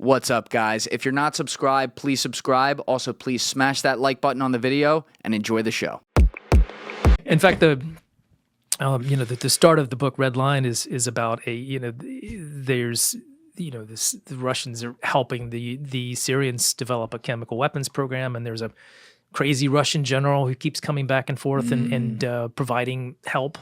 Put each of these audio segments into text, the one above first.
What's up, guys? If you're not subscribed, please subscribe. Also, please smash that like button on the video and enjoy the show. In fact, the start of the book Red Line is about the Russians are helping the Syrians develop a chemical weapons program, and there's a crazy Russian general who keeps coming back and forth and providing help.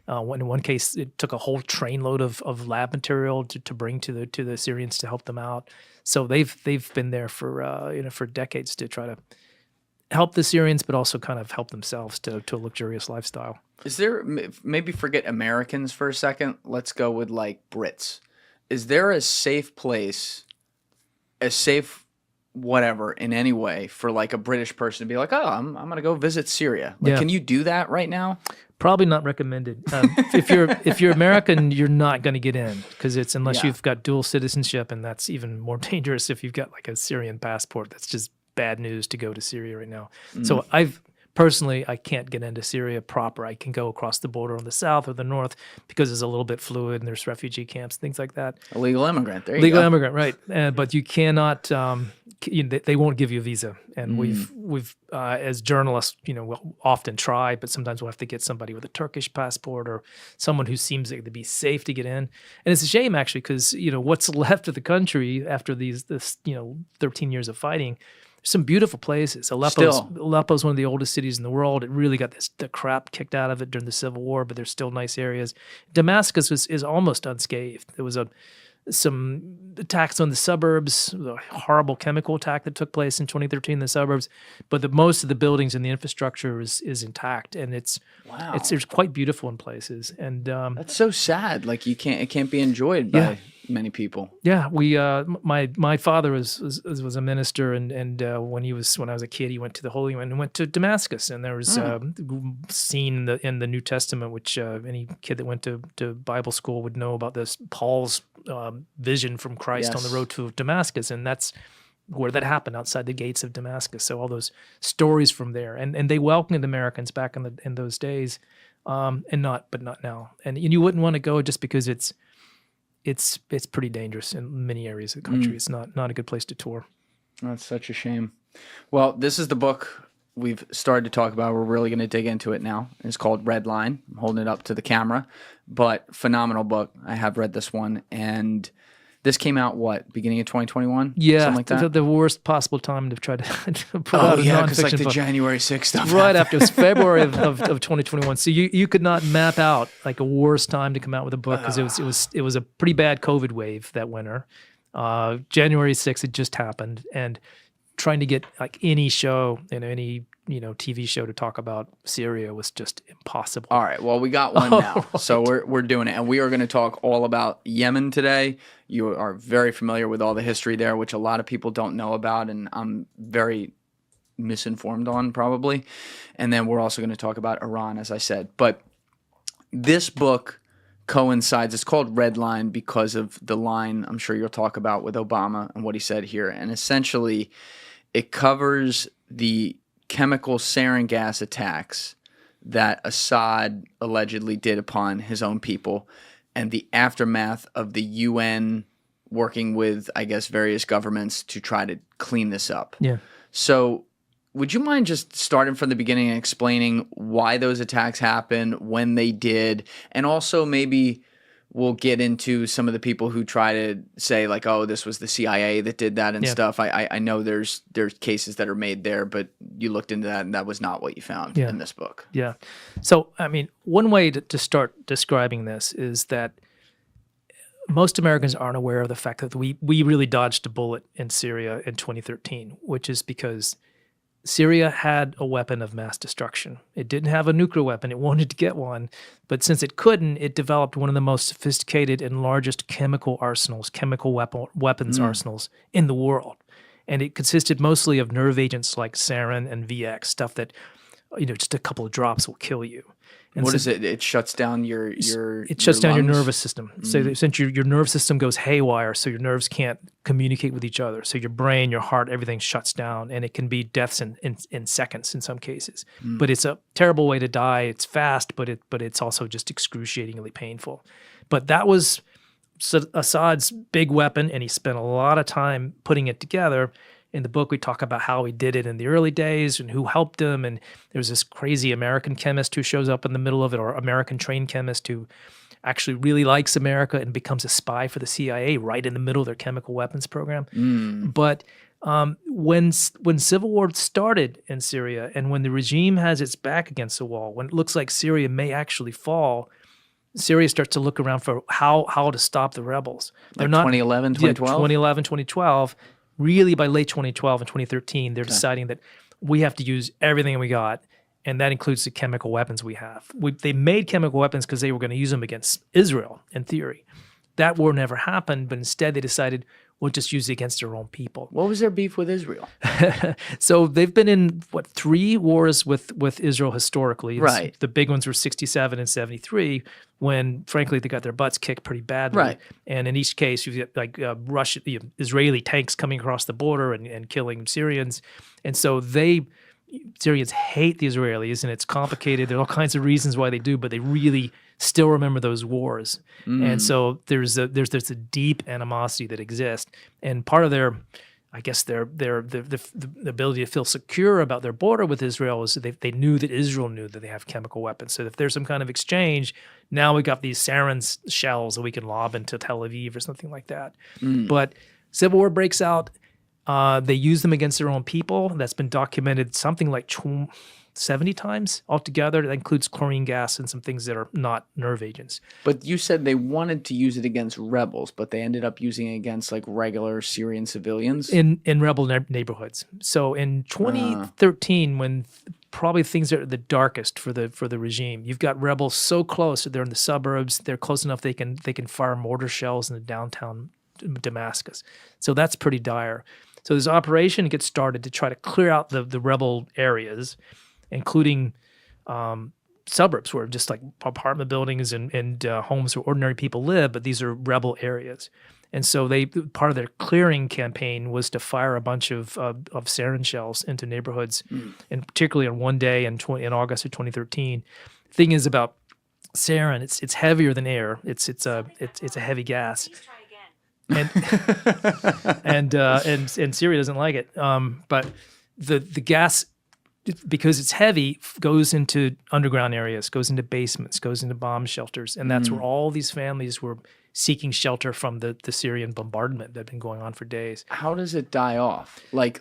In one case, it took a whole trainload of lab material to bring to the Syrians to help them out. So they've been there for decades to try to help the Syrians, but also kind of help themselves to a luxurious lifestyle. Is there, maybe forget Americans for a second, let's go with like Brits. Is there a safe place, a safe whatever in any way for like a British person to be like, oh, I'm going to go visit Syria? Like, Can you do that right now? Probably not recommended. If you're American, you're not going to get in because it's unless you've got dual citizenship, and that's even more dangerous if you've got like a Syrian passport. That's just bad news to go to Syria right now. So I can't get into Syria proper. I can go across the border on the south or the north because it's a little bit fluid and there's refugee camps, things like that. Illegal immigrant. There you Legal go. immigrant, right? But you cannot. They won't give you a visa, and we've as journalists, we'll often try, but sometimes we'll have to get somebody with a Turkish passport or someone who seems like to be safe to get in. And it's a shame actually, because what's left of the country after this 13 years of fighting. Some beautiful places. Aleppo's one of the oldest cities in the world. It really got the crap kicked out of it during the Civil War, but there's still nice areas. Damascus is almost unscathed. There was some attacks on the suburbs, a horrible chemical attack that took place in 2013 in the suburbs, but most of the buildings and the infrastructure is intact, and it's quite beautiful in places. And that's so sad. Like it can't be enjoyed by many people. Yeah, my father was a minister, and when I was a kid, he went to the Holy Land and went to Damascus, and there was a scene in the New Testament, which any kid that went to Bible school would know about this. Paul's vision from Christ on the road to Damascus, and that's where that happened, outside the gates of Damascus. So all those stories from there, and they welcomed Americans back in those days, but not now. And you wouldn't want to go just because it's pretty dangerous in many areas of the country. It's not a good place to tour. That's such a shame. Well, this is the book we've started to talk about. We're really going to dig into it now. It's called Red Line. I'm holding it up to the camera, but phenomenal book. I have read this one, and this came out, beginning of 2021? Yeah, something like that? The worst possible time to try to put out a nonfiction because like the book. January 6th stuff. Right after, it was February of 2021. So you could not map out like a worse time to come out with a book, because it was a pretty bad COVID wave that winter. January 6th had just happened, and trying to get like any show and any TV show to talk about Syria was just impossible. All right, well, we got one now, so we're doing it, and we are going to talk all about Yemen today. You are very familiar with all the history there, which a lot of people don't know about, and I'm very misinformed on probably. And then we're also going to talk about Iran, as I said. But this book coincides. It's called Red Line because of the line I'm sure you'll talk about with Obama and what he said here. And essentially, it covers the chemical sarin gas attacks that Assad allegedly did upon his own people, and the aftermath of the UN working with, I guess, various governments to try to clean this up. Yeah. So would you mind just starting from the beginning and explaining why those attacks happened, when they did, and also maybe we'll get into some of the people who try to say like, oh, this was the CIA that did that and stuff. I know there's cases that are made there, but you looked into that and that was not what you found in this book. Yeah. So, I mean, one way to start describing this is that most Americans aren't aware of the fact that we really dodged a bullet in Syria in 2013, which is because Syria had a weapon of mass destruction. It didn't have a nuclear weapon. It wanted to get one. But since it couldn't, it developed one of the most sophisticated and largest chemical weapons arsenals in the world. And it consisted mostly of nerve agents like sarin and VX, stuff that, just a couple of drops will kill you. And what is it? It shuts down your It shuts down your nervous system. So since your nerve system goes haywire, so your nerves can't communicate with each other. So your brain, your heart, everything shuts down, and it can be deaths in seconds in some cases. But it's a terrible way to die. It's fast, but it's also just excruciatingly painful. But that was Assad's big weapon, and he spent a lot of time putting it together. In the book, we talk about how he did it in the early days and who helped him. And there's this crazy American chemist who shows up in the middle of it, or American trained chemist who actually really likes America and becomes a spy for the CIA right in the middle of their chemical weapons program. But when civil war started in Syria, and when the regime has its back against the wall, when it looks like Syria may actually fall, Syria starts to look around for how to stop the rebels. Like 2011, 2012? 2011, 2012. Really, by late 2012 and 2013, they're deciding that we have to use everything we got, and that includes the chemical weapons we have. They made chemical weapons because they were going to use them against Israel, in theory. That war never happened, but instead they decided we'll just use it against their own people. What was their beef with Israel? So they've been in, 3 wars with Israel historically. Right. The big ones were 67 and 73, when, frankly, they got their butts kicked pretty badly. Right. And in each case, you get Russian, Israeli tanks coming across the border and killing Syrians. And so Syrians hate the Israelis, and it's complicated. There are all kinds of reasons why they do, but they really still remember those wars. And so there's a deep animosity that exists. And part of their the ability to feel secure about their border with Israel is that they knew that Israel knew that they have chemical weapons. So if there's some kind of exchange, now we got these sarin shells that we can lob into Tel Aviv or something like that. But civil war breaks out. They use them against their own people. That's been documented something like 70 times altogether. That includes chlorine gas and some things that are not nerve agents. But you said they wanted to use it against rebels, but they ended up using it against like regular Syrian civilians? In rebel neighborhoods. So in 2013, when probably things are the darkest for the regime, you've got rebels so close that they're in the suburbs. They're close enough they can fire mortar shells in the downtown Damascus. So that's pretty dire. So this operation gets started to try to clear out the rebel areas, including suburbs where just like apartment buildings and homes where ordinary people live, but these are rebel areas. And so part of their clearing campaign was to fire a bunch of sarin shells into neighborhoods, and particularly on one day in August of 2013. The thing is about sarin, it's heavier than air. It's a heavy gas. Please try again. And Syria doesn't like it. But the gas, because it's heavy, goes into underground areas, goes into basements, goes into bomb shelters, and that's where all these families were seeking shelter from the Syrian bombardment that had been going on for days. How does it die off? Like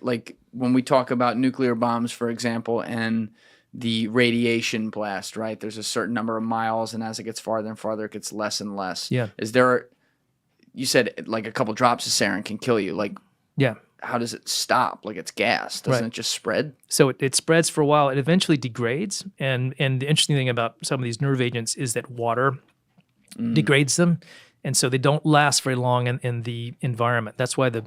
when we talk about nuclear bombs, for example, and the radiation blast, right? There's a certain number of miles, and as it gets farther and farther, it gets less and less. Yeah. You said like a couple drops of sarin can kill you. Like, Yeah. how does it stop? Like, it's gas. Doesn't it just spread? So it spreads for a while. It eventually degrades. And the interesting thing about some of these nerve agents is that water degrades them. And so they don't last very long in the environment. That's why the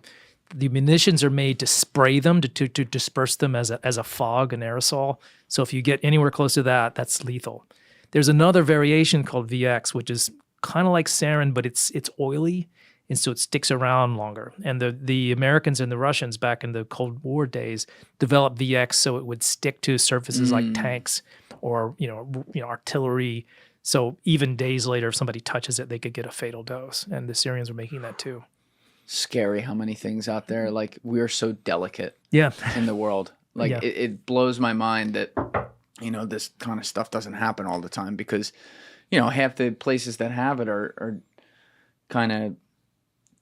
munitions are made to spray them, to disperse them as a fog, an aerosol. So if you get anywhere close to that, that's lethal. There's another variation called VX, which is kind of like sarin, but it's oily, and so it sticks around longer. And the Americans and the Russians back in the Cold War days developed VX so it would stick to surfaces like tanks or artillery. So even days later, if somebody touches it, they could get a fatal dose. And the Syrians were making that too. Scary how many things out there. Like, we're so delicate Yeah. in the world. Like, Yeah. it blows my mind that, this kind of stuff doesn't happen all the time because, half the places that have it are kind of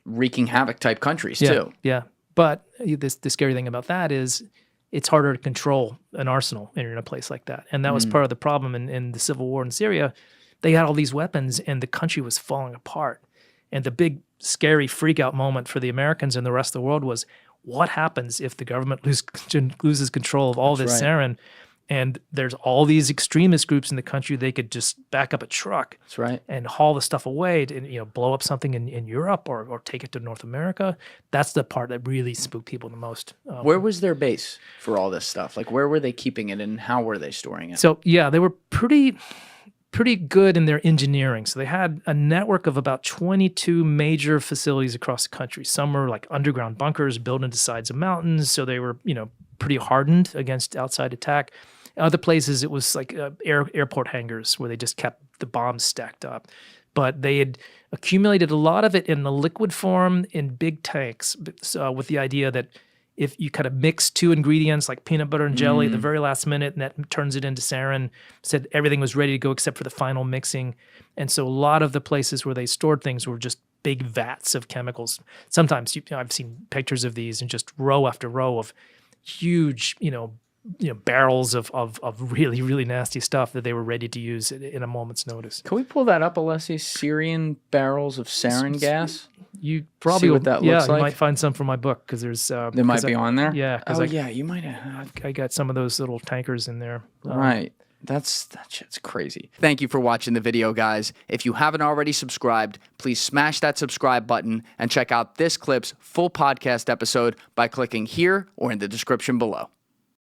wreaking havoc type countries too. Yeah. But the scary thing about that is it's harder to control an arsenal in a place like that. And that was part of the problem in the civil war in Syria. They had all these weapons and the country was falling apart. And the big, scary freak out moment for the Americans and the rest of the world was, what happens if the government loses control of all this sarin? And there's all these extremist groups in the country. They could just back up a truck That's right. and haul the stuff away to blow up something in Europe or take it to North America. That's the part that really spooked people the most. Where was their base for all this stuff? Like, where were they keeping it and how were they storing it? So, yeah, they were pretty good in their engineering. So they had a network of about 22 major facilities across the country. Some were like underground bunkers built into sides of mountains. So they were, pretty hardened against outside attack. Other places, it was like airport hangars where they just kept the bombs stacked up. but they had accumulated a lot of it in the liquid form in big tanks, with the idea that if you kind of mix two ingredients like peanut butter and jelly at the very last minute, and that turns it into sarin, said everything was ready to go except for the final mixing. And so a lot of the places where they stored things were just big vats of chemicals. Sometimes I've seen pictures of these and just row after row of huge, barrels of really, really nasty stuff that they were ready to use in a moment's notice. Can we pull that up, Alessi? Syrian barrels of sarin gas? You probably See what that looks like? You might find some from my book because there's. They might be on there? Yeah. Yeah, you might have. I got some of those little tankers in there. Right. That shit's crazy. Thank you for watching the video, guys. If you haven't already subscribed, please smash that subscribe button and check out this clip's full podcast episode by clicking here or in the description below.